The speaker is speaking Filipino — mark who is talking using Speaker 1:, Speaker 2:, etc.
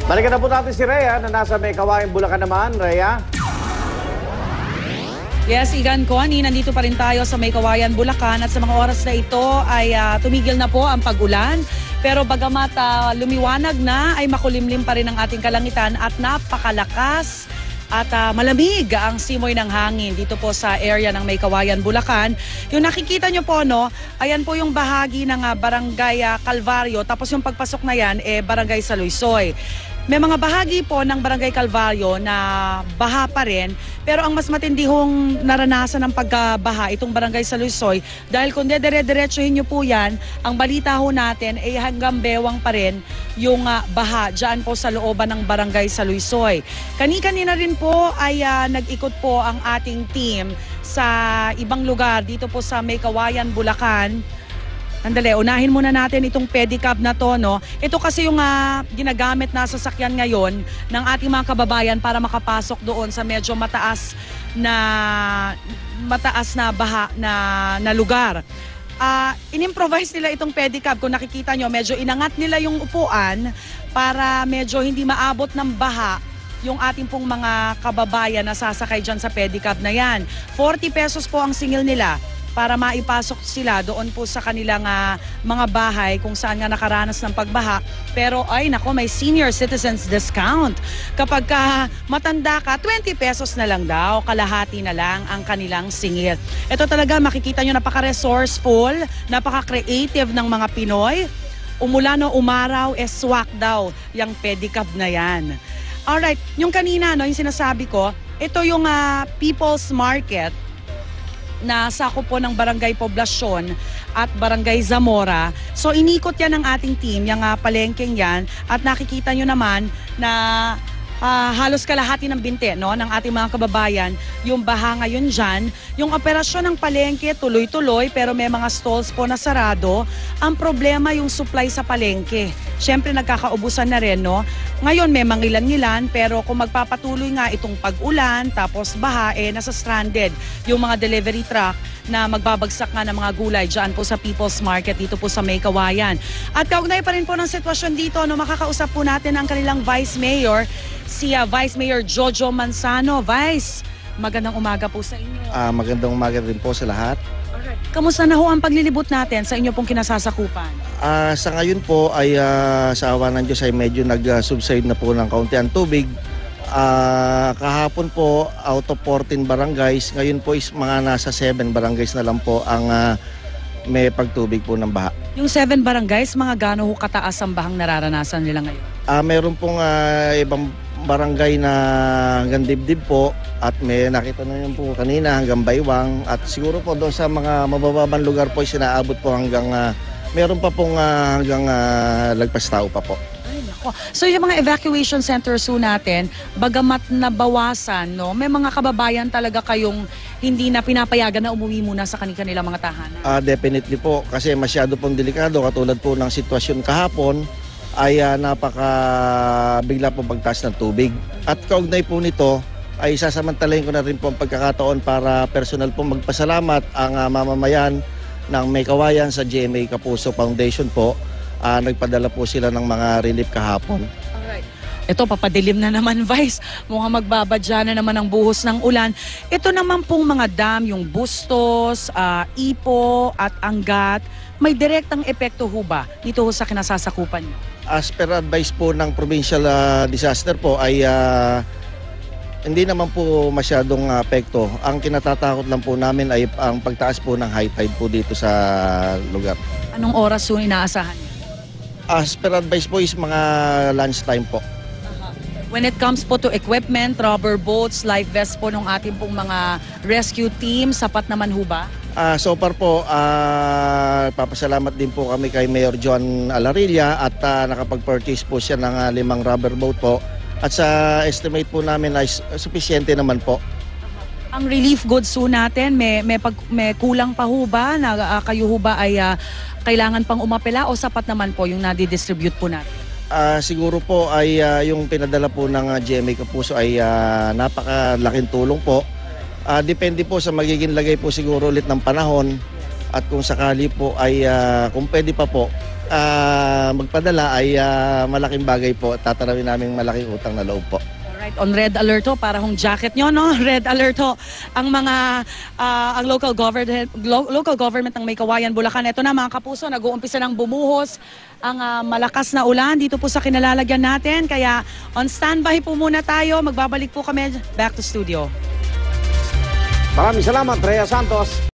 Speaker 1: Balikan na po natin si Rhea na nasa May Kawayan, Bulacan naman. Rhea?
Speaker 2: Yes, Igan Connie, nandito pa rin tayo sa May Kawayan, Bulacan at sa mga oras na ito ay tumigil na po ang pag-ulan. Pero bagamat lumiwanag na ay makulimlim pa rin ang ating kalangitan at napakalakas at malamig ang simoy ng hangin dito po sa area ng May Kawayan, Bulacan. Yung nakikita nyo po, no, ayan po yung bahagi ng Barangay Calvario, tapos yung pagpasok na yan, Barangay Saluisoy. May mga bahagi po ng Barangay Calvario na baha pa rin, pero ang mas matindi hong naranasan ng pagbaha itong Barangay Saluisoy dahil kung dire-diretsuhin nyo po yan, ang balita ho natin ay hanggang bewang pa rin yung baha dyan po sa looban ng Barangay Saluisoy. Kani-kanina rin po ay nag-ikot po ang ating team sa ibang lugar dito po sa May Kawayan, Bulacan. Andali, unahin muna natin itong pedicab na to, no? Ito kasi yung ginagamit na sasakyan ngayon ng ating mga kababayan para makapasok doon sa medyo mataas na baha na lugar. Inimprovise nila itong pedicab. Kung nakikita nyo, medyo inangat nila yung upuan para medyo hindi maabot ng baha yung ating pong mga kababayan na sasakay dyan sa pedicab na yan. 40 pesos po ang singil nila para maipasok sila doon po sa kanilang mga bahay kung saan nga nakaranas ng pagbaha. Pero ay nako, may senior citizens discount. Kapag matanda ka, 20 pesos na lang daw, kalahati na lang ang kanilang singil. Ito talaga makikita nyo, napaka-resourceful, napaka-creative ng mga Pinoy. Umulan o umaraw, swak daw yung pedicab na yan. Alright, yung kanina, no, yung sinasabi ko, ito yung People's Market na sakop po ng Barangay Poblacion at Barangay Zamora. So inikot yan ng ating team, yung palengkeng yan, at nakikita nyo naman na halos kalahati ng binte, no, ng ating mga kababayan, yung baha ngayon dyan. Yung operasyon ng palengke tuloy-tuloy pero may mga stalls po na sarado. Ang problema yung supply sa palengke. Siyempre nagkakaubusan na rin, no? Ngayon may mangilan-ngilan pero kung magpapatuloy nga itong pag-ulan tapos baha, nasa stranded yung mga delivery truck na magbabagsak nga ng mga gulay dyan po sa People's Market dito po sa May Kawayan. At kaugnay pa rin po ng sitwasyon dito, no, makakausap po natin ang kanilang Vice Mayor, si Vice Mayor Jojo Manzano. Vice, magandang umaga po sa inyo.
Speaker 3: Magandang umaga rin po sa lahat.
Speaker 2: Alright. Kamusta na ho ang paglilibot natin sa inyo pong kinasasakupan?
Speaker 3: Sa ngayon po ay sa awa ng Diyos ay medyo nag-subside na po ng kaunti ang tubig. Kahapon po out of 14 barangays, ngayon po is mga nasa 7 barangays na lang po ang may pagtubig po ng baha.
Speaker 2: Yung 7 barangays, mga gaano ho kataas ang bahang nararanasan nila ngayon?
Speaker 3: Meron pong ibang barangay na hanggang dibdib po at may nakita na yun po kanina hanggang Baywang at siguro po doon sa mga mabababang lugar po ay sinaabot po hanggang meron pa pong hanggang Lagpas Tao pa po.
Speaker 2: Ay, nako. So yung mga evacuation centers po natin, bagamat nabawasan, no, may mga kababayan talaga kayong hindi na pinapayagan na umuwi muna sa kanilang mga tahanan?
Speaker 3: Definitely po kasi masyado pong delikado katulad po ng sitwasyon kahapon ay napakabigla po pagtaas ng tubig. At kaugnay po nito ay sasamantalahin ko na rin po ang pagkakataon para personal po magpasalamat ang mamamayan ng May Kawayan sa GMA Kapuso Foundation po. Nagpadala po sila ng mga relief kahapon.
Speaker 2: Alright. Ito, papadilim na naman, Vice. Mukhang magbabadya na naman ang buhos ng ulan. Ito naman pong mga dam, yung Bustos, Ipo at Angat, may direktang epekto ho ba dito ho sa kinasasakupan nyo?
Speaker 3: As per advice po ng provincial disaster po ay hindi naman po masyadong apekto. Ang kinatatakot lang po namin ay ang pagtaas po ng high tide po dito sa lugar.
Speaker 2: Anong oras ho inaasahan niyo?
Speaker 3: As per advice po is mga lunchtime po.
Speaker 2: When it comes po to equipment, rubber boats, life vest po ng ating pong mga rescue team, sapat naman ho ba?
Speaker 3: So far po, papasalamat din po kami kay Mayor John Alarilla at nakapag-purchase po siya ng 5 rubber boat po. At sa estimate po namin ay sufisyente naman po.
Speaker 2: Ang relief goods ho natin, may kulang pa ho ba? Na, kayo ho ba ay kailangan pang umapela o sapat naman po yung nadi-distribute po natin?
Speaker 3: Siguro po ay yung pinadala po ng GMA Kapuso ay napakalaking tulong po. Depende po sa magiging lagay po siguro ulit ng panahon at kung sakali po ay kung pwede pa po magpadala ay malaking bagay po. Tatanawin namin malaking utang na loob po.
Speaker 2: Alright, on red alert ho, para hong jacket nyo, no? Red alert ho. Ang mga, ang local government ng May Kawayan, Bulacan. Ito na mga kapuso, nag-uumpisa ng bumuhos ang malakas na ulan dito po sa kinalalagyan natin. Kaya on standby po muna tayo. Magbabalik po kami back to studio.
Speaker 1: Maraming salamat, Rhea Santos.